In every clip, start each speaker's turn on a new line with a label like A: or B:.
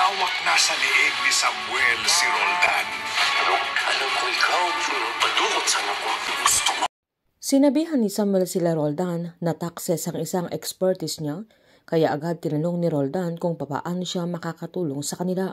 A: Hawak na sa leeg ni Samuel si Roldan.
B: Pero alam ko ikaw, padukot sana ko gusto mo.
C: Sinabihan ni Samuel sila Roldan na taxes ang isang expertise niya, kaya agad tinanong ni Roldan kung papaano siya makakatulong sa kanila.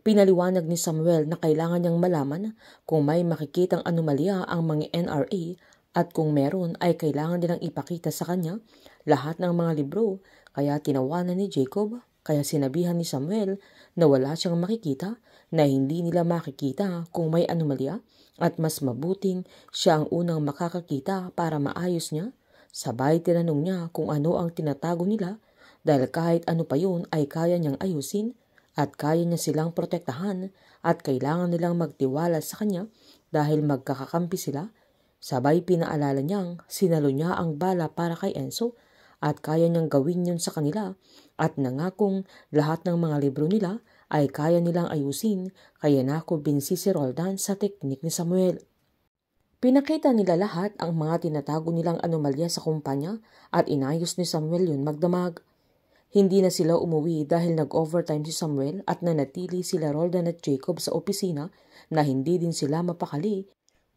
C: Pinaliwanag ni Samuel na kailangan niyang malaman kung may makikitang anomalya ang mga NRA at kung meron ay kailangan nilang ipakita sa kanya lahat ng mga libro, kaya tinawanan ni Jacob, kaya sinabihan ni Samuel na wala siyang makikita, na hindi nila makikita kung may anomalya at mas mabuting siya ang unang makakakita para maayos niya. Sabay tinanong niya kung ano ang tinatago nila dahil kahit ano pa yun ay kaya niyang ayusin at kaya niya silang protektahan at kailangan nilang magtiwala sa kanya dahil magkakakampi sila. Sabay pinaalala niyang sinalo niya ang bala para kay Enzo at kaya niyang gawin yun sa kanila at nangakong lahat ng mga libro nila ay kaya nilang ayusin, kaya nakumbinsi si Roldan sa teknik ni Samuel. Pinakita nila lahat ang mga tinatago nilang anomalya sa kumpanya at inayos ni Samuel yun magdamag. Hindi na sila umuwi dahil nag-overtime si Samuel at nanatili sila Roldan at Jacob sa opisina na hindi din sila mapakali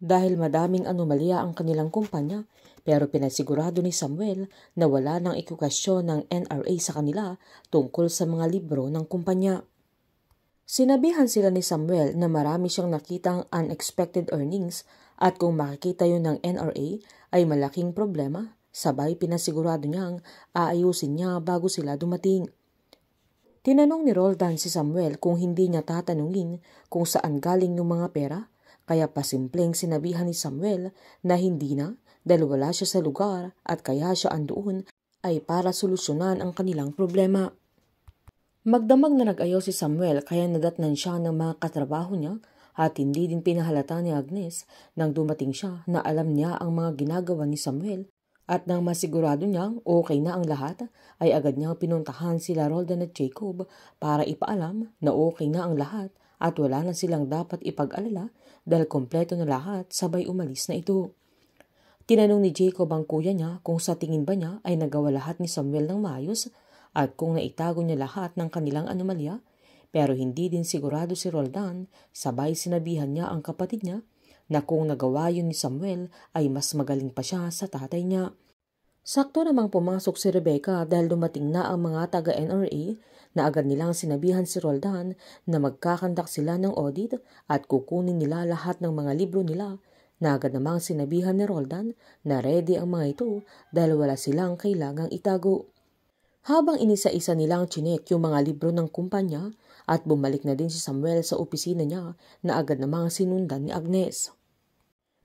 C: dahil madaming anomalya ang kanilang kumpanya, pero pinasigurado ni Samuel na wala nang ekukasyon ng NRA sa kanila tungkol sa mga libro ng kumpanya. Sinabihan sila ni Samuel na marami siyang nakitang unexpected earnings at kung makikita yun ng NRA ay malaking problema, sabay pinasigurado niyang aayusin niya bago sila dumating. Tinanong ni Roldan si Samuel kung hindi niya tatanungin kung saan galing yung mga pera, kaya pasimpleng sinabihan ni Samuel na hindi na dahil wala siya sa lugar at kaya siya andoon ay para solusyonan ang kanilang problema. Magdamag na nag-ayaw si Samuel kaya nadatnan siya ng mga katrabaho niya at hindi din pinahalata ni Agnes nang dumating siya na alam niya ang mga ginagawa ni Samuel at nang masigurado niyang okay na ang lahat ay agad niyang pinuntahan sila Roldan at Jacob para ipaalam na okay na ang lahat at wala na silang dapat ipag-alala dahil kompleto na lahat, sabay umalis na ito. Tinanong ni Jacob ang kuya niya kung sa tingin ba niya ay nagawa lahat ni Samuel ng maayos at kung naitago niya lahat ng kanilang anomalya, pero hindi din sigurado si Roldan, sabay sinabihan niya ang kapatid niya na kung nagawa yun ni Samuel ay mas magaling pa siya sa tatay niya. Sakto namang pumasok si Rebecca dahil dumating na ang mga taga-NRA na agad nilang sinabihan si Roldan na magkakandak sila ng audit at kukunin nila lahat ng mga libro nila, na agad namang sinabihan ni Roldan na ready ang mga ito dahil wala silang kailangang itago. Habang inisa-isa nilang chinek yung mga libro ng kumpanya at bumalik na din si Samuel sa opisina niya na agad namang sinundan ni Agnes.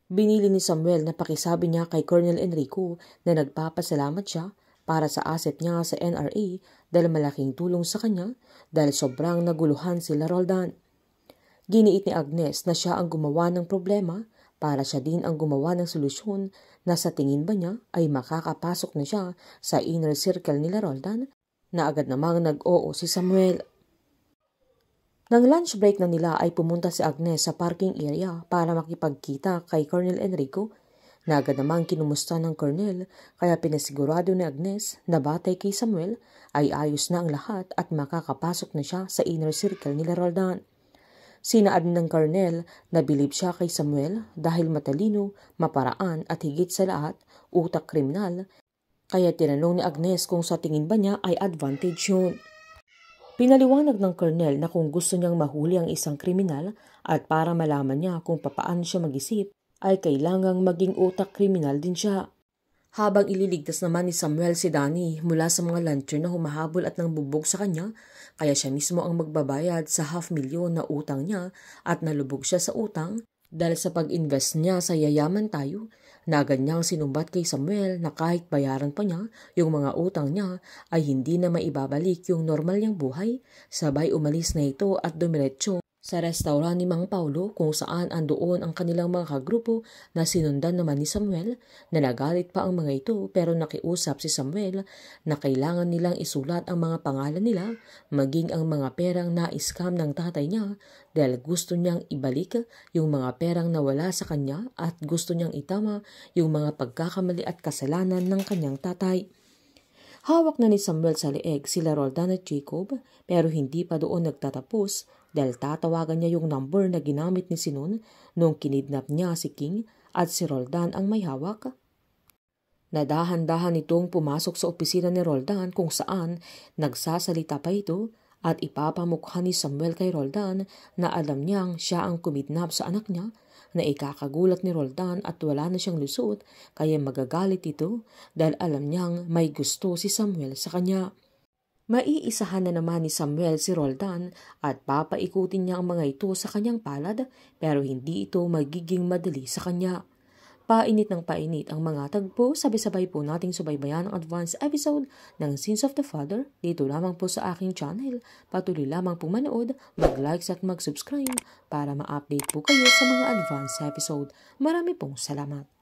C: Binili ni Samuel na pakisabi niya kay Colonel Enrico na nagpapasalamat siya para sa asset niya sa NRA dahil malaking tulong sa kanya dahil sobrang naguluhan sila Roldan. Giniit ni Agnes na siya ang gumawa ng problema para siya din ang gumawa ng solusyon na sa tingin ba niya ay makakapasok na siya sa inner circle nila Roldan, na agad namang nag-oo si Samuel. Nang lunch break na nila ay pumunta si Agnes sa parking area para makipagkita kay Colonel Enrico, na agad namang kinumusta ng Colonel kaya pinasigurado ni Agnes na batay kay Samuel ay ayos na ang lahat at makakapasok na siya sa inner circle nila Roldan. Sinaad ng Colonel na bilib siya kay Samuel dahil matalino, maparaan at higit sa lahat utak kriminal, kaya tinanong ni Agnes kung sa tingin ba niya ay advantage yun. Pinaliwanag ng Colonel na kung gusto niyang mahuli ang isang kriminal at para malaman niya kung papaano siya mag-isip ay kailangang maging utak kriminal din siya. Habang ililigtas naman ni Samuel si Danny mula sa mga lantern na humahabol at nangbubog sa kanya, kaya siya mismo ang magbabayad sa 500,000 na utang niya at nalubog siya sa utang dahil sa pag-invest niya sa yayaman tayo, na agad niyang sinumbat kay Samuel na kahit bayaran pa niya yung mga utang niya ay hindi na maibabalik yung normal niyang buhay, sabay umalis na ito at dumiretso sa restaurant ni Mang Paulo kung saan andoon ang kanilang mga kagrupo na sinundan naman ni Samuel, na nagalit pa ang mga ito pero nakiusap si Samuel na kailangan nilang isulat ang mga pangalan nila maging ang mga perang na-scam ng tatay niya dahil gusto niyang ibalik yung mga perang nawala sa kanya at gusto niyang itama yung mga pagkakamali at kasalanan ng kanyang tatay. Hawak na ni Samuel sa leeg sila Roldan at Jacob pero hindi pa doon nagtatapos dahil tatawagan niya yung number na ginamit ni Sinon noong kinidnap niya si King at si Roldan ang may hawak. Nadahan-dahan itong pumasok sa opisina ni Roldan kung saan nagsasalita pa ito at ipapamukha ni Samuel kay Roldan na alam niyang siya ang kumidnap sa anak niya, na ikakagulat ni Roldan at wala na siyang lusot kaya magagalit ito dahil alam niyang may gusto si Samuel sa kanya. Maiisahan na naman ni Samuel si Roldan at papaikutin niya ang mga ito sa kanyang palad pero hindi ito magiging madali sa kanya. Painit ng painit ang mga tagpo, sabay-sabay po nating subaybayan ang advance episode ng Sins of the Father dito lamang po sa aking channel. Patuloy lamang po manood, mag-likes at mag-subscribe para ma-update po kayo sa mga advance episode. Marami pong salamat.